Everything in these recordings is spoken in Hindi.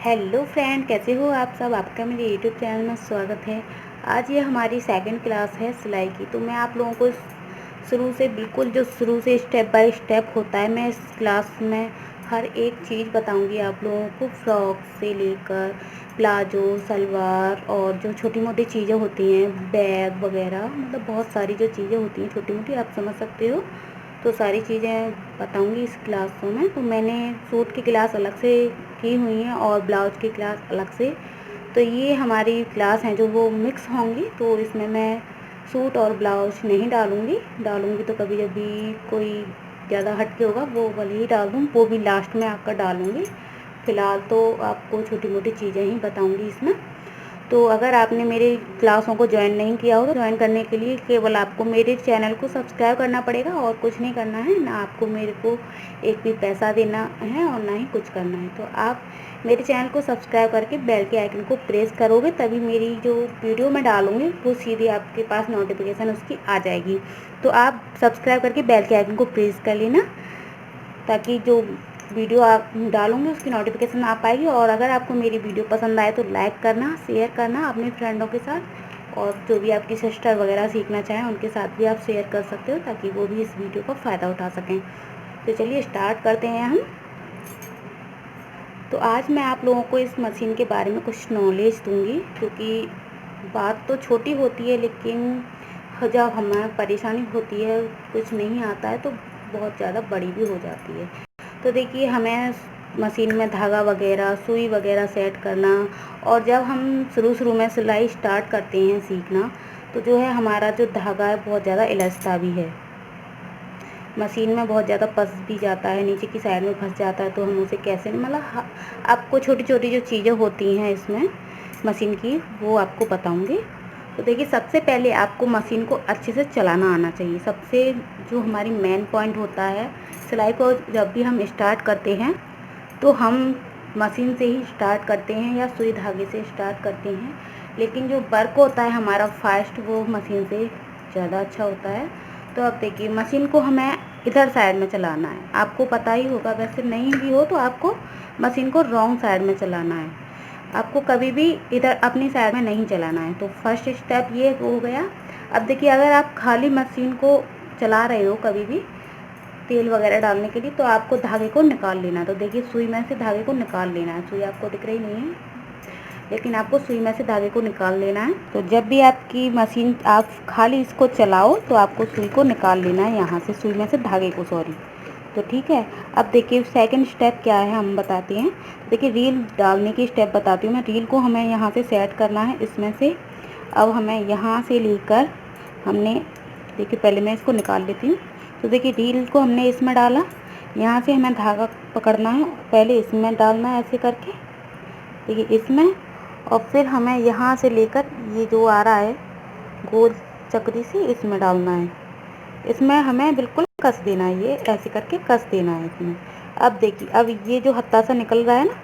हेलो फ्रेंड, कैसे हो आप सब। आपका मेरे यूट्यूब चैनल में स्वागत है। आज ये हमारी सेकंड क्लास है सिलाई की। तो मैं आप लोगों को शुरू से बिल्कुल जो शुरू से स्टेप बाय स्टेप होता है, मैं इस क्लास में हर एक चीज़ बताऊंगी आप लोगों को। फ्रॉक से लेकर प्लाजो, सलवार और जो छोटी मोटी चीज़ें होती हैं, बैग वगैरह, मतलब बहुत सारी जो चीज़ें होती हैं छोटी मोटी, आप समझ सकते हो। तो सारी चीज़ें बताऊंगी इस क्लास में। तो मैंने सूट की क्लास अलग से की हुई है और ब्लाउज की क्लास अलग से। तो ये हमारी क्लास हैं जो वो मिक्स होंगी। तो इसमें मैं सूट और ब्लाउज नहीं डालूंगी तो कभी जब भी कोई ज़्यादा हट के होगा वो भले ही डाल दूँ, वो भी लास्ट में आकर डालूंगी। फ़िलहाल तो आपको छोटी मोटी चीज़ें ही बताऊंगी इसमें। तो अगर आपने मेरी क्लासों को ज्वाइन नहीं किया हो तो ज्वाइन करने के लिए केवल आपको मेरे चैनल को सब्सक्राइब करना पड़ेगा और कुछ नहीं करना है। ना आपको मेरे को एक भी पैसा देना है और ना ही कुछ करना है। तो आप मेरे चैनल को सब्सक्राइब करके बेल के आइकन को प्रेस करोगे, तभी मेरी जो वीडियो मैं डालूँगी वो सीधे आपके पास नोटिफिकेशन उसकी आ जाएगी। तो आप सब्सक्राइब करके बेल के आइकन को प्रेस कर लेना, ताकि जो वीडियो आप डालूँगी उसकी नोटिफिकेशन आ पाएगी। और अगर आपको मेरी वीडियो पसंद आए तो लाइक करना, शेयर करना अपने फ्रेंडों के साथ, और जो भी आपकी सिस्टर वगैरह सीखना चाहें उनके साथ भी आप शेयर कर सकते हो, ताकि वो भी इस वीडियो का फ़ायदा उठा सकें। तो चलिए स्टार्ट करते हैं हम। तो आज मैं आप लोगों को इस मशीन के बारे में कुछ नॉलेज दूँगी, क्योंकि बात तो छोटी होती है लेकिन जब हमें परेशानी होती है, कुछ नहीं आता है, तो बहुत ज़्यादा बड़ी भी हो जाती है। तो देखिए, हमें मशीन में धागा वगैरह, सुई वगैरह सेट करना, और जब हम शुरू में सिलाई स्टार्ट करते हैं सीखना, तो जो है हमारा जो धागा है बहुत ज़्यादा इलझता भी है, मशीन में बहुत ज़्यादा फंस भी जाता है, नीचे की साइड में फंस जाता है। तो हम उसे कैसे, मतलब आपको छोटी छोटी जो चीज़ें होती हैं इसमें मशीन की वो आपको बताऊंगी। तो देखिए, सबसे पहले आपको मशीन को अच्छे से चलाना आना चाहिए। सबसे जो हमारी मेन पॉइंट होता है सिलाई को, जब भी हम स्टार्ट करते हैं तो हम मशीन से ही स्टार्ट करते हैं या सुई धागे से स्टार्ट करते हैं, लेकिन जो वर्क होता है हमारा फास्ट, वो मशीन से ज़्यादा अच्छा होता है। तो अब देखिए, मशीन को हमें इधर साइड में चलाना है। आपको पता ही होगा, वैसे नहीं भी हो तो आपको मशीन को रॉन्ग साइड में चलाना है। आपको कभी भी इधर अपनी साइड में नहीं चलाना है। तो फर्स्ट स्टेप ये हो गया। अब देखिए, अगर आप खाली मशीन को चला रहे हो कभी भी तेल वगैरह डालने के लिए, तो आपको धागे को निकाल लेना है। तो देखिए, सुई में से धागे को निकाल लेना है। सुई आपको दिख रही नहीं है, लेकिन आपको सुई में से धागे को निकाल लेना है। तो जब भी आपकी मशीन आप खाली इसको चलाओ तो आपको सुई को निकाल लेना है, यहाँ से सुई में से धागे को, सॉरी। तो ठीक है। अब देखिए, सेकंड स्टेप क्या है हम बताते हैं। देखिए, रील डालने की स्टेप बताती हूँ मैं। रील को हमें यहाँ से सेट करना है इसमें से। अब हमें यहाँ से लेकर हमने, देखिए पहले मैं इसको निकाल लेती हूँ। तो देखिए, रील को हमने इसमें डाला, यहाँ से हमें धागा पकड़ना है, पहले इसमें डालना है ऐसे करके, देखिए इसमें। और फिर हमें यहाँ से लेकर ये जो आ रहा है गोल चक्री से, इसमें डालना है। इसमें हमें बिल्कुल कस देना है, ये ऐसे करके कस देना है इसमें। अब देखिए, अब ये जो हत्था सा निकल रहा है ना,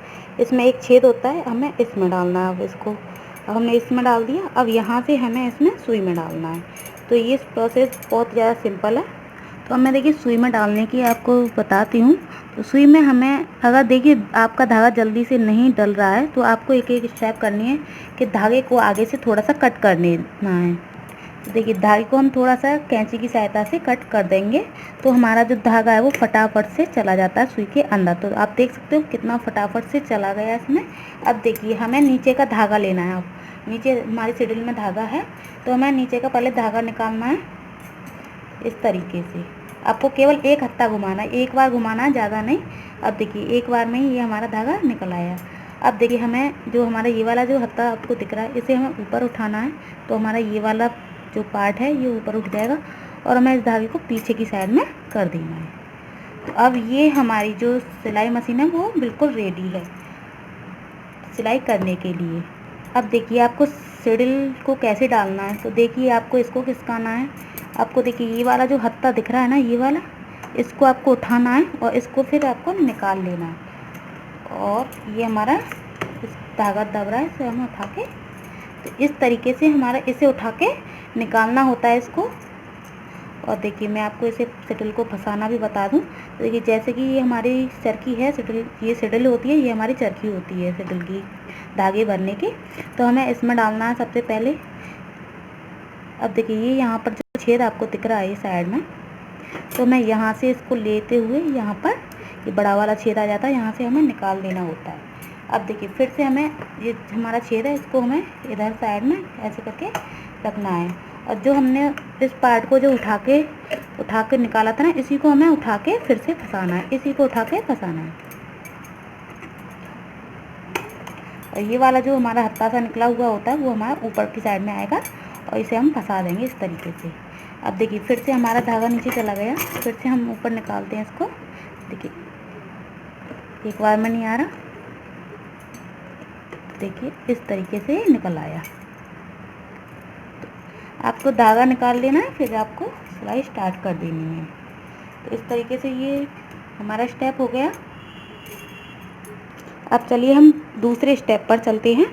इसमें एक छेद होता है, हमें इसमें डालना है। अब इसको, अब हमने इसमें डाल दिया। अब यहाँ से हमें इसमें सुई में डालना है। तो ये प्रोसेस बहुत ज़्यादा सिंपल है। तो अब मैं देखिए सुई में डालने की आपको बताती हूँ। तो सुई में हमें, अगर देखिए आपका धागा जल्दी से नहीं डल रहा है, तो आपको एक एक स्टेप करनी है कि धागे को आगे से थोड़ा सा कट कर लेना है। तो देखिए, धागे को हम थोड़ा सा कैंची की सहायता से कट कर देंगे, तो हमारा जो धागा है वो फटाफट से चला जाता है सुई के अंदर। तो आप देख सकते हो कितना फटाफट से चला गया इसमें। अब देखिए, हमें नीचे का धागा लेना है। अब नीचे हमारी सिडिल में धागा है, तो हमें नीचे का पहले धागा निकालना है इस तरीके से। आपको केवल एक हत्था घुमाना है, एक बार घुमाना है, ज़्यादा नहीं। अब देखिए, एक बार में ही ये हमारा धागा निकल आया। अब देखिए, हमें जो हमारा ये वाला जो हत्था आपको दिख रहा है, इसे हमें ऊपर उठाना है। तो हमारा ये वाला जो पार्ट है ये ऊपर उठ जाएगा, और हमें इस धागे को पीछे की साइड में कर देना है। तो अब ये हमारी जो सिलाई मशीन है वो बिल्कुल रेडी है सिलाई करने के लिए। अब देखिए, आपको सिडिल को कैसे डालना है। तो देखिए, आपको इसको खिसकाना है। आपको देखिए, ये वाला जो हत्था दिख रहा है ना, ये वाला, इसको आपको उठाना है और इसको फिर आपको निकाल लेना है। और ये हमारा इस धागा दब रहा है, इसे हमें उठा के, तो इस तरीके से हमारा इसे उठा के निकालना होता है इसको। और देखिए, मैं आपको इसे सिडिल को फंसाना भी बता दूं। देखिए जैसे कि ये हमारी चरखी है सिडल, ये सिडल होती है, ये हमारी चरखी होती है सिडल की धागे भरने की। तो हमें इसमें डालना है सबसे पहले। अब देखिए ये यहाँ पर जो छेद आपको दिख रहा है साइड में, तो मैं यहाँ से इसको लेते हुए यहाँ पर ये बड़ा वाला छेद आ जाता है, यहाँ से हमें निकाल देना होता है। अब देखिए फिर से हमें ये हमारा छेद है, इसको हमें इधर साइड में ऐसे करके रखना है। और जो हमने इस पार्ट को जो उठा के निकाला था ना, इसी को हमें उठा के फिर से फंसाना है, इसी को उठा के फंसाना है। और ये वाला जो हमारा हत्था सा निकला हुआ होता है वो हमारा ऊपर की साइड में आएगा और इसे हम फंसा देंगे इस तरीके से। अब देखिए फिर से हमारा धागा नीचे चला गया, फिर से हम ऊपर निकालते हैं इसको। देखिए एक बार में नहीं आ रहा, देखिए इस तरीके से निकल आया। आपको धागा निकाल लेना है, फिर आपको सिलाई स्टार्ट कर देनी है। तो इस तरीके से ये हमारा स्टेप हो गया। अब चलिए हम दूसरे स्टेप पर चलते हैं।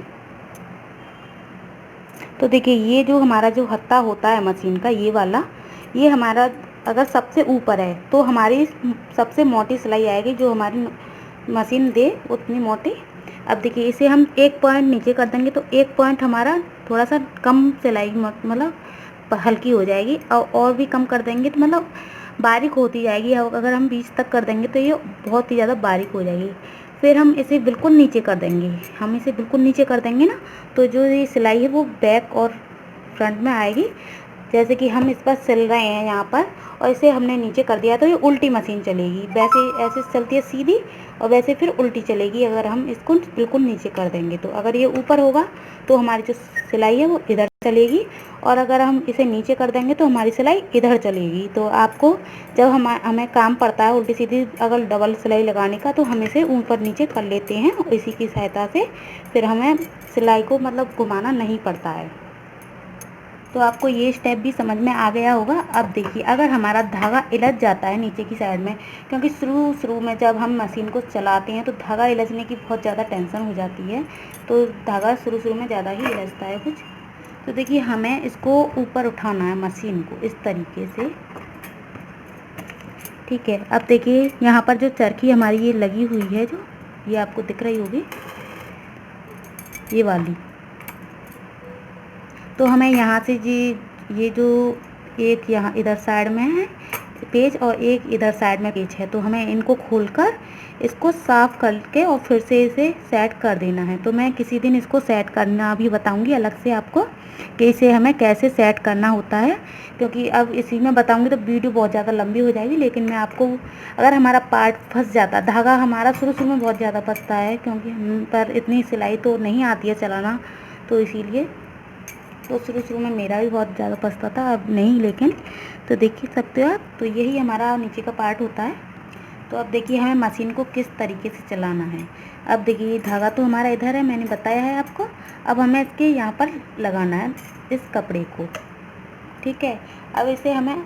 तो देखिए ये जो हमारा जो हत्था होता है मशीन का, ये वाला, ये हमारा अगर सबसे ऊपर है तो हमारी सबसे मोटी सिलाई आएगी, जो हमारी मशीन दे उतनी मोटी। अब देखिए इसे हम एक पॉइंट नीचे कर देंगे तो एक पॉइंट हमारा थोड़ा सा कम सिलाई मतलब हल्की हो जाएगी, और भी कम कर देंगे तो मतलब बारीक होती जाएगी। अगर हम बीच तक कर देंगे तो ये बहुत ही ज़्यादा बारीक हो जाएगी। फिर हम इसे बिल्कुल नीचे कर देंगे, हम इसे बिल्कुल नीचे कर देंगे ना, तो जो ये सिलाई है वो बैक और फ्रंट में आएगी। जैसे कि हम इस पर सिल रहे हैं यहाँ पर, और इसे हमने नीचे कर दिया तो ये उल्टी मशीन चलेगी। वैसे ऐसे चलती है सीधी, और वैसे फिर उल्टी चलेगी अगर हम इसको बिल्कुल नीचे कर देंगे तो। अगर ये ऊपर होगा तो हमारी जो सिलाई है वो इधर चलेगी, और अगर हम इसे नीचे कर देंगे तो हमारी सिलाई इधर चलेगी। तो आपको जब हमें काम पड़ता है उल्टी सीधी अगर डबल सिलाई लगाने का, तो हम इसे ऊपर नीचे कर लेते हैं, और इसी की सहायता से फिर हमें सिलाई को मतलब घुमाना नहीं पड़ता है। तो आपको ये स्टेप भी समझ में आ गया होगा। अब देखिए अगर हमारा धागा इलझ जाता है नीचे की साइड में, क्योंकि शुरू में जब हम मशीन को चलाते हैं तो धागा इलझने की बहुत ज़्यादा टेंशन हो जाती है, तो धागा शुरू में ज़्यादा ही इलझता है कुछ। तो देखिए हमें इसको ऊपर उठाना है मशीन को इस तरीके से, ठीक है। अब देखिए यहाँ पर जो चरखी हमारी ये लगी हुई है, जो ये आपको दिख रही होगी ये वाली, तो हमें यहाँ से ये जो एक यहाँ इधर साइड में है पेज और एक इधर साइड में पेज है, तो हमें इनको खोलकर इसको साफ़ करके और फिर से इसे सेट कर देना है। तो मैं किसी दिन इसको सेट करना भी बताऊंगी अलग से आपको कि इसे हमें कैसे सेट करना होता है, क्योंकि अब इसी में बताऊंगी तो वीडियो बहुत ज़्यादा लंबी हो जाएगी। लेकिन मैं आपको, अगर हमारा पार्ट फंस जाता, धागा हमारा शुरू में बहुत ज़्यादा फंसता है, क्योंकि हम पर इतनी सिलाई तो नहीं आती है चलाना, तो इसीलिए तो शुरू में मेरा भी बहुत ज़्यादा फंसता था, अब नहीं। लेकिन तो देख ही सकते हो आप, तो यही हमारा नीचे का पार्ट होता है। तो अब देखिए हमें मशीन को किस तरीके से चलाना है। अब देखिए धागा तो हमारा इधर है, मैंने बताया है आपको। अब हमें इसके यहाँ पर लगाना है इस कपड़े को, ठीक है। अब इसे हमें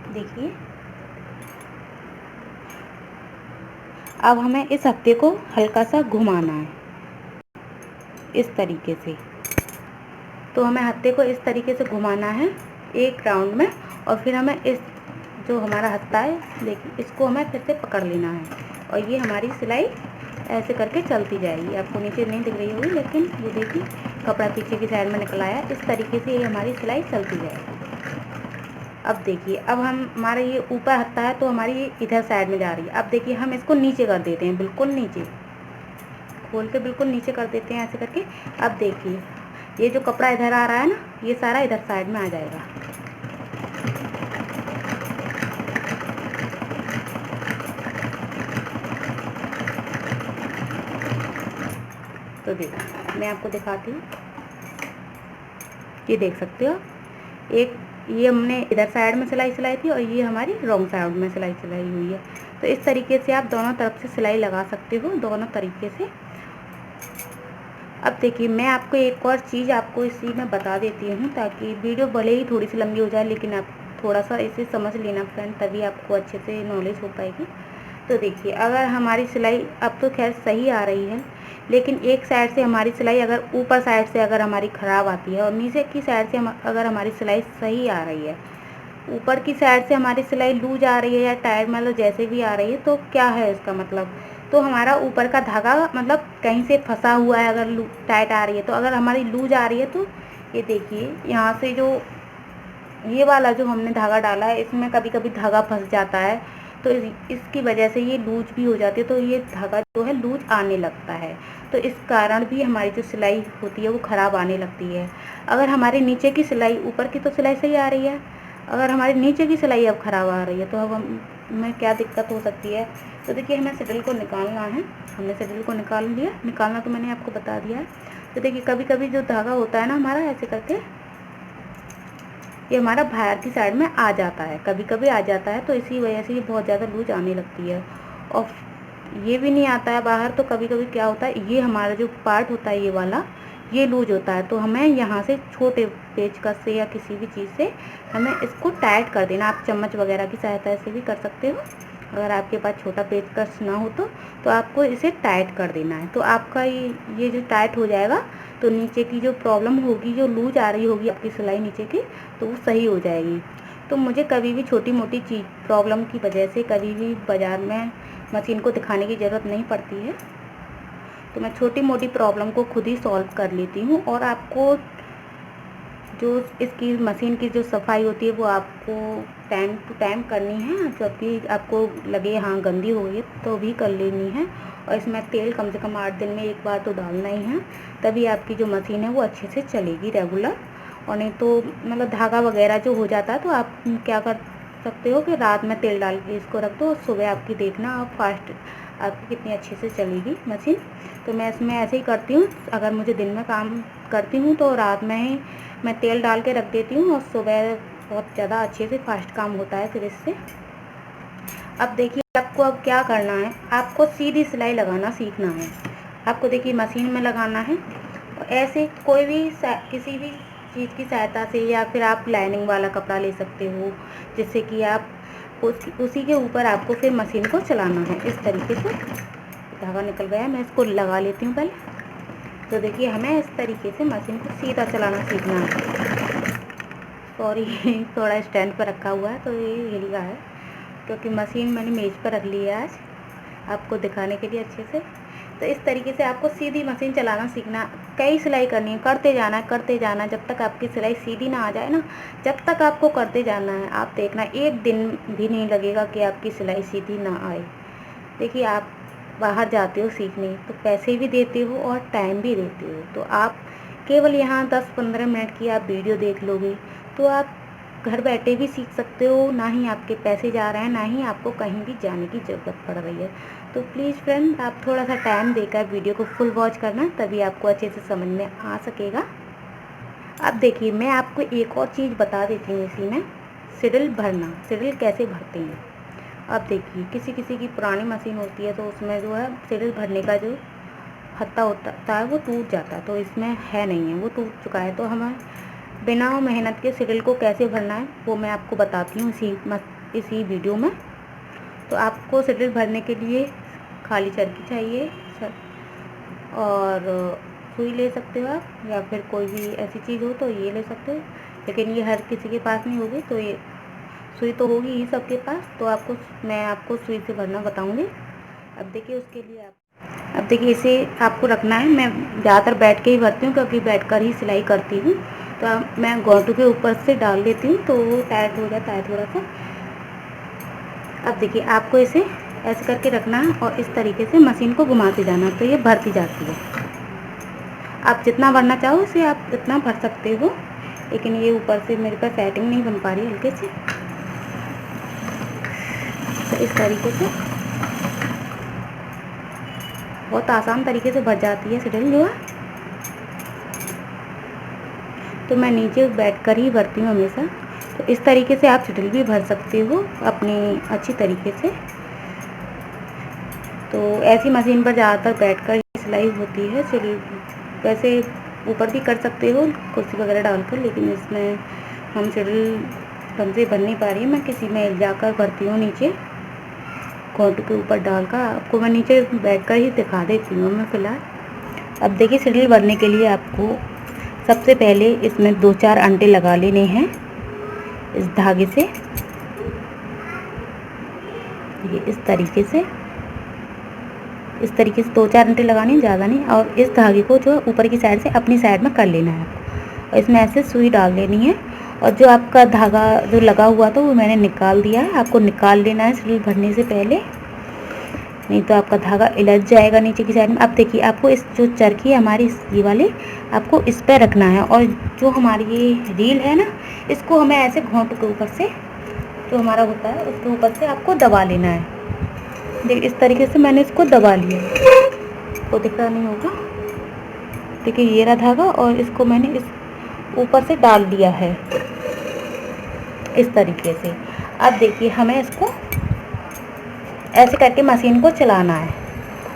देखिए, अब हमें इस हत्थे को हल्का सा घुमाना है इस तरीके से। तो हमें हत्थे को इस तरीके से घुमाना है एक राउंड में, और फिर हमें इस जो हमारा हत्था है देखिए इसको हमें फिर से पकड़ लेना है, और ये हमारी सिलाई ऐसे करके चलती जाएगी। आपको नीचे नहीं दिख रही होगी, लेकिन ये देखिए कपड़ा पीछे की साइड में निकल आया, इस तरीके से ये हमारी सिलाई चलती जाएगी। अब देखिए अब हमारा ये ऊपर हत्था है तो हमारी ये इधर साइड में जा रही है। अब देखिए हम इसको नीचे कर देते हैं, बिल्कुल नीचे खोल के बिल्कुल नीचे कर देते हैं ऐसे करके। अब देखिए ये जो कपड़ा इधर आ रहा है ना, ये सारा इधर साइड में आ जाएगा। तो देखिए मैं आपको दिखाती हूँ, ये देख सकते हो, एक ये हमने इधर साइड में सिलाई थी, और ये हमारी रॉन्ग साइड में सिलाई हुई है। तो इस तरीके से आप दोनों तरफ से सिलाई लगा सकते हो, दोनों तरीके से। अब देखिए मैं आपको एक और चीज़ आपको इसी में बता देती हूँ, ताकि वीडियो भले ही थोड़ी सी लंबी हो जाए, लेकिन आप थोड़ा सा इसे समझ लेना फ्रेंड, तभी आपको अच्छे से नॉलेज हो पाएगी। तो देखिए अगर हमारी सिलाई अब तो खैर सही आ रही है, लेकिन एक साइड से हमारी सिलाई अगर ऊपर साइड से अगर हमारी ख़राब आती है, और नीचे की साइड से अगर हमारी सिलाई सही आ रही है, ऊपर की साइड से हमारी सिलाई लूज आ रही है या टाइट, मतलब जैसे भी आ रही है, तो क्या है इसका मतलब? तो हमारा ऊपर का धागा मतलब कहीं से फंसा हुआ है, अगर टाइट आ रही है। तो अगर हमारी लूज आ रही है तो ये देखिए यहाँ से जो ये वाला जो हमने धागा डाला है, इसमें कभी कभी धागा फंस जाता है, तो इसकी वजह से ये लूज भी हो जाती है, तो ये धागा जो है लूज आने लगता है। तो इस कारण भी हमारी जो सिलाई होती है वो ख़राब आने लगती है। अगर हमारे नीचे की सिलाई, ऊपर की तो सिलाई सही आ रही है, अगर हमारे नीचे की सिलाई अब ख़राब आ रही है तो अब हमें क्या दिक्कत हो सकती है? तो देखिए हमें सिडल को निकालना है। हमने सिडल को निकाल लिया, निकालना तो मैंने आपको बता दिया है। तो देखिए कभी कभी जो धागा होता है ना हमारा, ऐसे करके ये हमारा बाहर की साइड में आ जाता है, कभी कभी आ जाता है, तो इसी वजह से ये बहुत ज़्यादा लूज आने लगती है। और ये भी नहीं आता है बाहर, तो कभी कभी क्या होता है, ये हमारा जो पार्ट होता है ये वाला, ये लूज होता है, तो हमें यहाँ से छोटे पेचकस से या किसी भी चीज़ से हमें इसको टाइट कर देना। आप चम्मच वगैरह की सहायता से भी कर सकते हो, अगर आपके पास छोटा पेचकस ना हो तो आपको इसे टाइट कर देना है। तो आपका ये जो टाइट हो जाएगा, तो नीचे की जो प्रॉब्लम होगी, जो लूज आ रही होगी आपकी सिलाई नीचे की, तो वो सही हो जाएगी। तो मुझे कभी भी छोटी मोटी चीज़ प्रॉब्लम की वजह से कभी भी बाज़ार में मशीन को दिखाने की ज़रूरत नहीं पड़ती है, तो मैं छोटी मोटी प्रॉब्लम को खुद ही सॉल्व कर लेती हूँ। और आपको जो इसकी मशीन की जो सफाई होती है वो आपको टाइम टू टाइम करनी है, जब भी आपको लगे हाँ गंदी हो गई तो भी कर लेनी है। और इसमें तेल कम से कम 8 दिन में एक बार तो डालना ही है, तभी आपकी जो मशीन है वो अच्छे से चलेगी रेगुलर। और नहीं तो मतलब धागा वगैरह जो हो जाता है, तो आप क्या कर सकते हो कि रात में तेल डाल के इसको रख दो, और सुबह आपकी देखना आप फास्ट आपकी कितनी अच्छे से चलेगी मशीन। तो मैं इसमें ऐसे ही करती हूँ, अगर मुझे दिन में काम करती हूँ तो रात में ही मैं तेल डाल के रख देती हूँ, और सुबह बहुत ज़्यादा अच्छे से फास्ट काम होता है फिर इससे। अब देखिए आपको अब क्या करना है, आपको सीधी सिलाई लगाना सीखना है। आपको देखिए मशीन में लगाना है, और ऐसे कोई भी किसी भी चीज़ की सहायता से, या फिर आप लाइनिंग वाला कपड़ा ले सकते हो, जिससे कि आप उसी के ऊपर आपको फिर मशीन को चलाना है इस तरीके से। धागा निकल गया, मैं इसको लगा लेती हूँ पहले। तो देखिए हमें इस तरीके से मशीन को सीधा चलाना सीखना है। सॉरी थोड़ा स्टैंड पर रखा हुआ है तो ये हिल रहा है, क्योंकि मशीन मैंने मेज़ पर रख ली है आज आपको दिखाने के लिए अच्छे से। तो इस तरीके से आपको सीधी मशीन चलाना सीखना, कई सिलाई करनी है, करते जाना जब तक आपकी सिलाई सीधी ना आ जाए ना, जब तक आपको करते जाना है। आप देखना एक दिन भी नहीं लगेगा कि आपकी सिलाई सीधी ना आए। देखिए आप बाहर जाते हो सीखने, तो पैसे भी देते हो और टाइम भी देते हो, तो आप केवल यहाँ 10-15 मिनट की आप वीडियो देख लोगे तो आप घर बैठे भी सीख सकते हो। ना ही आपके पैसे जा रहे हैं, ना ही आपको कहीं भी जाने की ज़रूरत पड़ रही है। तो प्लीज़ फ्रेंड, आप थोड़ा सा टाइम देकर वीडियो को फुल वॉच करना, तभी आपको अच्छे से समझ में आ सकेगा। अब देखिए मैं आपको एक और चीज़ बता देती हूँ इसी में, सिडल भरना, सिडल कैसे भरते हैं। अब देखिए किसी किसी की पुरानी मशीन होती है, तो उसमें जो है सिडल भरने का जो हत्ता होता है वो टूट जाता है, तो इसमें है नहीं है, वो टूट चुका है। तो हमें बिना मेहनत के सिडल को कैसे भरना है वो मैं आपको बताती हूँ इसी वीडियो में। तो आपको सिडल भरने के लिए खाली चरखी चाहिए, और सुई ले सकते हो आप, या फिर कोई भी ऐसी चीज़ हो तो ये ले सकते हो, लेकिन ये हर किसी के पास नहीं होगी, तो ये सुई तो होगी ही सबके पास। तो मैं आपको सुई से भरना बताऊंगी। अब देखिए उसके लिए अब देखिए इसे आपको रखना है। मैं ज़्यादातर बैठ के ही भरती हूँ, क्योंकि बैठकर ही सिलाई करती हूँ। तो मैं गोटू के ऊपर से डाल देती हूँ, तो वो टाइट हो जाता है थोड़ा सा। अब देखिए आपको इसे ऐसे करके रखना है, और इस तरीके से मशीन को घुमाते जाना, तो ये भरती जाती है। आप जितना भरना चाहो इसे आप इतना भर सकते हो, लेकिन ये ऊपर से मेरे पास सेटिंग नहीं बन पा रही हल्के से। तो इस तरीके से बहुत आसान तरीके से भर जाती है सिडल जो है। तो मैं नीचे बैठकर ही भरती हूँ हमेशा। तो इस तरीके से आप सिडल भी भर सकते हो अपनी अच्छी तरीके से। तो ऐसी मशीन पर ज़्यादातर बैठकर ही सिलाई होती है। सिडल वैसे ऊपर भी कर सकते हो कुर्सी वगैरह डालकर, लेकिन इसमें हम सिडल ढंग से भर नहीं पा रही है। मैं किसी में जाकर भरती हूँ नीचे घोंटू के ऊपर डालकर। आपको मैं नीचे बैठकर ही दिखा देती हूँ मैं फ़िलहाल। अब देखिए सिडल भरने के लिए आपको सबसे पहले इसमें 2-4 अंडे लगा लेने हैं। इस धागे से, ये इस तरीके से 2-4 घंटे लगानी, ज़्यादा नहीं। और इस धागे को जो ऊपर की साइड से अपनी साइड में कर लेना है और इसमें ऐसे सुई डाल लेनी है। और जो आपका धागा जो लगा हुआ था वो मैंने निकाल दिया है, आपको निकाल लेना है सिल भरने से पहले, नहीं तो आपका धागा इलझ जाएगा नीचे की साइड में। अब देखिए, आपको इस जो चरखी है हमारी ये वाली, आपको इस पर रखना है और जो हमारी ये रील है ना, इसको हमें ऐसे घोंट के ऊपर से जो हमारा होता है उसके ऊपर से आपको दबा लेना है। देखिए इस तरीके से मैंने इसको दबा लिया, तो दिख रहा नहीं होगा। देखिए ये रहा धागा और इसको मैंने इस ऊपर से डाल दिया है इस तरीके से। अब देखिए हमें इसको ऐसे करके मशीन को चलाना है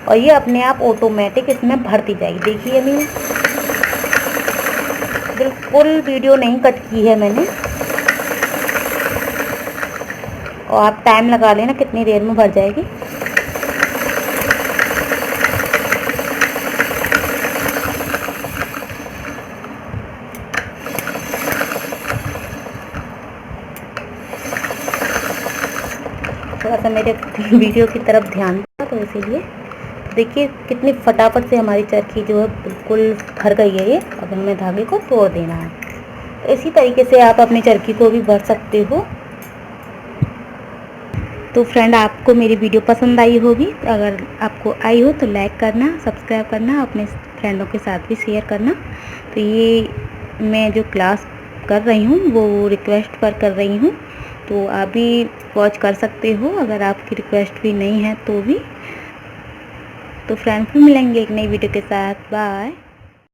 और ये अपने आप ऑटोमेटिक इसमें भरती जाएगी। देखिए मैं बिल्कुल वीडियो नहीं कट की है मैंने, और आप टाइम लगा लेना कितनी देर में भर जाएगी। थोड़ा सा मेरे वीडियो की तरफ ध्यान था तो इसीलिए। देखिए कितनी फटाफट से हमारी चरखी जो है बिल्कुल भर गई है ये। अब हमें धागे को तोड़ देना है। तो इसी तरीके से आप अपनी चरखी को भी भर सकते हो। तो फ्रेंड, आपको मेरी वीडियो पसंद आई होगी, तो अगर आपको आई हो तो लाइक करना, सब्सक्राइब करना, अपने फ्रेंडों के साथ भी शेयर करना। तो ये मैं जो क्लास कर रही हूँ वो रिक्वेस्ट पर कर रही हूँ, तो आप भी वॉच कर सकते हो अगर आपकी रिक्वेस्ट भी नहीं है तो भी। तो फ्रेंड्स, फिर मिलेंगे एक नई वीडियो के साथ। बाय।